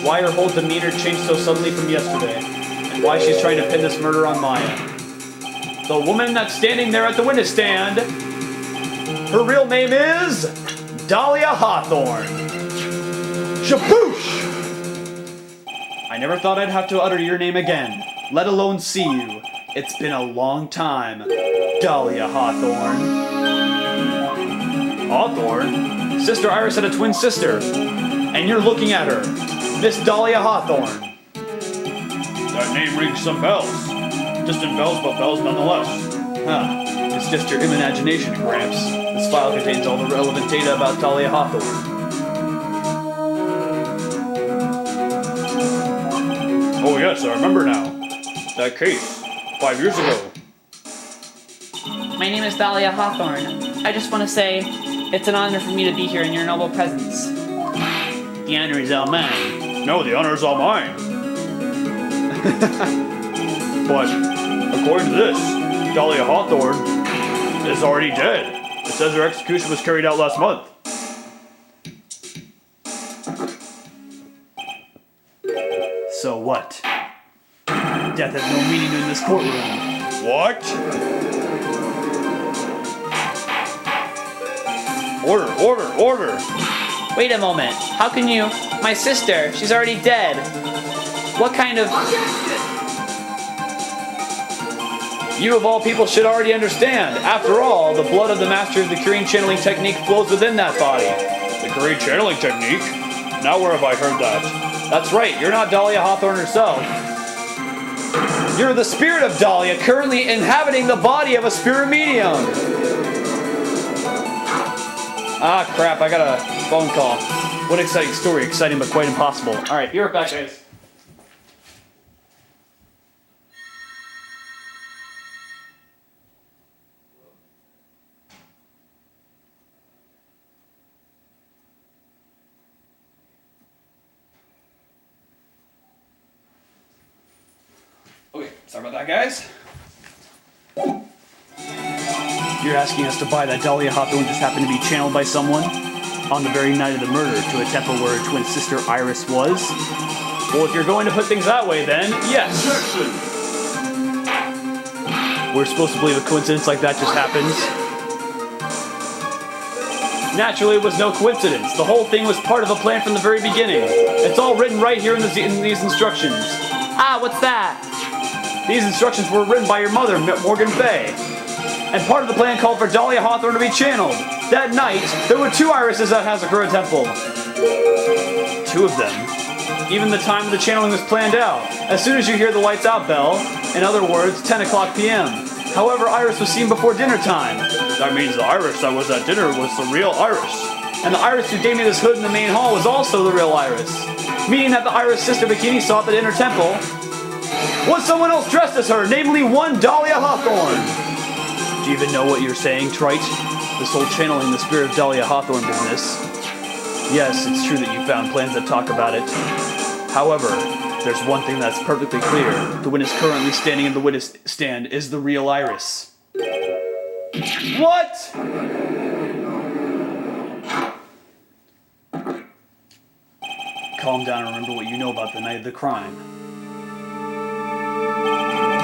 Why her whole demeanor changed so suddenly from yesterday. And why she's trying to pin this murder on Maya. The woman that's standing there at the witness stand, her real name is Dahlia Hawthorne. Shaboosh! I never thought I'd have to utter your name again, let alone see you. It's been a long time, Dahlia Hawthorne. Hawthorne? Sister Iris had a twin sister, and you're looking at her, Miss Dahlia Hawthorne. That name rings some bells. Distant bells, but bells nonetheless. It's just your imagination, Gramps. This file contains all the relevant data about Dahlia Hawthorne. Oh yes, I remember now. That case, 5 years ago. My name is Dahlia Hawthorne. I just want to say, it's an honor for me to be here in your noble presence. The honor is all mine. No, the honor is all mine. But, according to this, Dahlia Hawthorne is already dead. It says her execution was carried out last month. So what? Death has no meaning in this courtroom. What? Order! Wait a moment. How can you... My sister, she's already dead. What kind of... You of all people should already understand. After all, the blood of the master of the Korean channeling technique flows within that body. The Korean channeling technique? Now where have I heard that? That's right, you're not Dahlia Hawthorne herself. You're the spirit of Dahlia, currently inhabiting the body of a spirit medium. Ah, crap, I got a phone call. What an exciting story. Exciting, but quite impossible. Alright, be right back, guys. Okay, sorry about that, guys. You're asking us to buy that Dahlia Hawthorne just happened to be channeled by someone on the very night of the murder to a temple where her twin sister Iris was? Well, if you're going to put things that way, then yes. We're supposed to believe a coincidence like that just happens. Naturally, it was no coincidence. The whole thing was part of a plan from the very beginning. It's all written right here in these instructions. Ah, what's that? These instructions were written by your mother, Morgan Fey. And part of the plan called for Dahlia Hawthorne to be channeled. That night, there were 2 irises at Hazakura Temple. 2 of them. Even the time of the channeling was planned out. As soon as you hear the lights out bell, in other words, 10 o'clock p.m. However, Iris was seen before dinner time. That means the Iris that was at dinner was the real Iris. And the Iris who gave me this hood in the main hall was also the real Iris. Meaning that the Iris sister bikini saw at the inner temple was someone else dressed as her, namely one Dahlia Hawthorne. Do you even know what you're saying, Trite? This whole channeling the spirit of Dahlia Hawthorne business. Yes, it's true that you found plans that talk about it. However, there's one thing that's perfectly clear. The witness currently standing in the witness stand is the real Iris. What? Calm down and remember what you know about the night of the crime.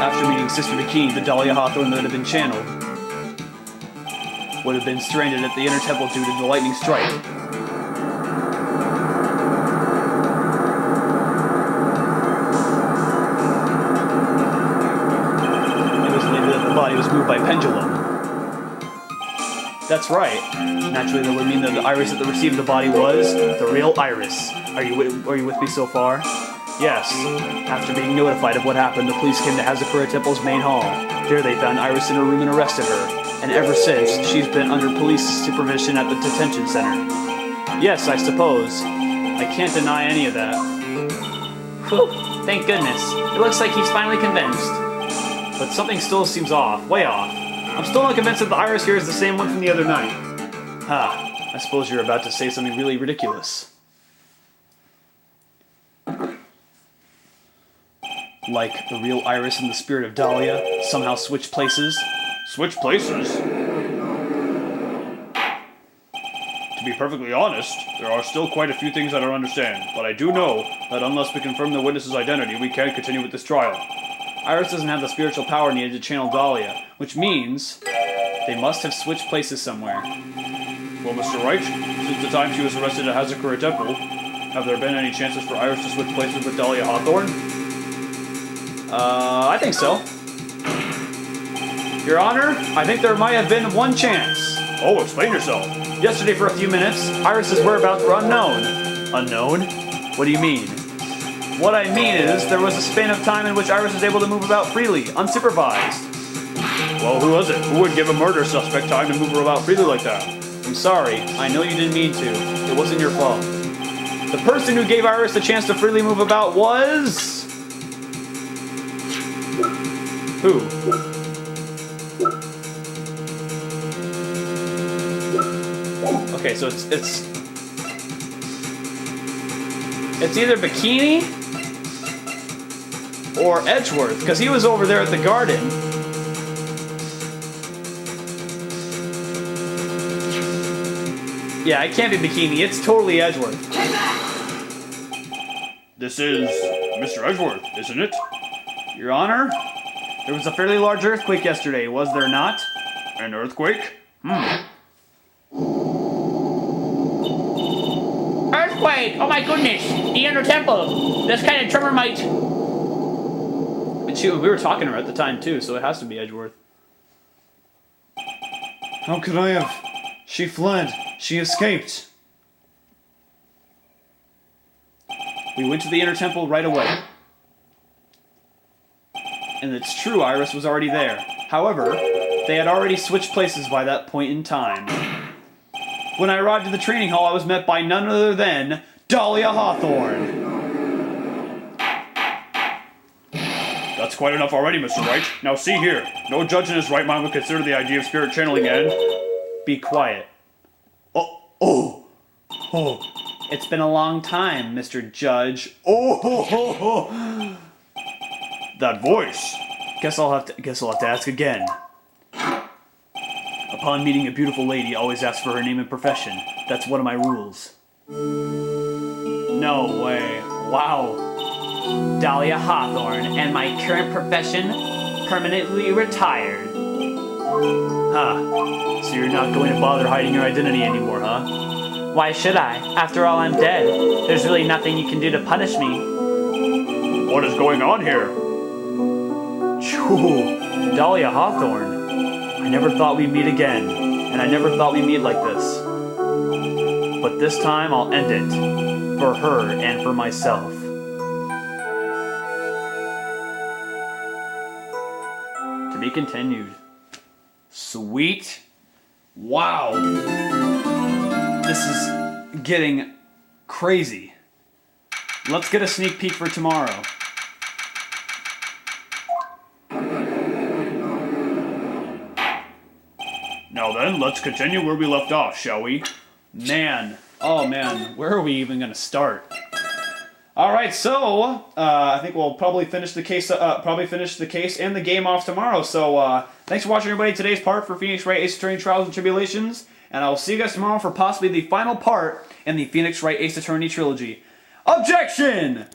After meeting Sister Bikini, the Dahlia Hawthorne that had been channeled would have been stranded at the inner temple due to the lightning strike. It was believed that the body was moved by pendulum. That's right. Naturally, that would mean that the Iris that received the body was the real Iris. Are you with me so far? Yes. After being notified of what happened, the police came to Hazakura Temple's main hall. There they found Iris in her room and arrested her. And ever since, she's been under police supervision at the detention center. Yes, I suppose. I can't deny any of that. Whew, thank goodness. It looks like he's finally convinced. But something still seems off, way off. I'm still not convinced that the Iris here is the same one from the other night. I suppose you're about to say something really ridiculous. Like the real Iris and the spirit of Dahlia somehow switch places? Switch places? To be perfectly honest, there are still quite a few things I don't understand, but I do know that unless we confirm the witness's identity, we can't continue with this trial. Iris doesn't have the spiritual power needed to channel Dahlia, which means they must have switched places somewhere. Well, Mr. Wright, since the time she was arrested at Hazakura Temple, have there been any chances for Iris to switch places with Dahlia Hawthorne? I think so. Your Honor, I think there might have been one chance. Oh, explain yourself. Yesterday for a few minutes, Iris's whereabouts were unknown. Unknown? What do you mean? What I mean is, there was a span of time in which Iris was able to move about freely, unsupervised. Well, who was it? Who would give a murder suspect time to move about freely like that? I'm sorry. I know you didn't mean to. It wasn't your fault. The person who gave Iris the chance to freely move about was... Who? Okay, so it's either Bikini or Edgeworth, because he was over there at the garden. Yeah, it can't be Bikini. It's totally Edgeworth. This is Mr. Edgeworth, isn't it? Your Honor, there was a fairly large earthquake yesterday, was there not? An earthquake? quiet. Oh my goodness. The inner temple. This kind of tremor might... But shoot, we were talking to her at the time too, so it has to be Edgeworth. How could I have? She fled. She escaped. We went to the inner temple right away. And it's true, Iris was already there. However, they had already switched places by that point in time. When I arrived at the training hall, I was met by none other than Dahlia Hawthorne. That's quite enough already, Mr. Wright. Now see here. No judge in his right mind would consider the idea of spirit channeling and... Be quiet. Oh. It's been a long time, Mr. Judge. That voice. Guess I'll have to ask again. Upon meeting a beautiful lady, always ask for her name and profession. That's one of my rules. No way. Wow. Dahlia Hawthorne, and my current profession, permanently retired. Huh. So you're not going to bother hiding your identity anymore, huh? Why should I? After all, I'm dead. There's really nothing you can do to punish me. What is going on here? Phew. Dahlia Hawthorne. I never thought we'd meet again, and I never thought we'd meet like this. But this time I'll end it. For her and for myself. To be continued. Sweet. Wow. This is getting crazy. Let's get a sneak peek for tomorrow. Now then, let's continue where we left off, shall we? Man. Oh man, where are we even gonna start? Alright, so I think we'll probably finish the case and the game off tomorrow. So thanks for watching, everybody. Today's part for Phoenix Wright Ace Attorney Trials and Tribulations, and I will see you guys tomorrow for possibly the final part in the Phoenix Wright Ace Attorney trilogy. Objection!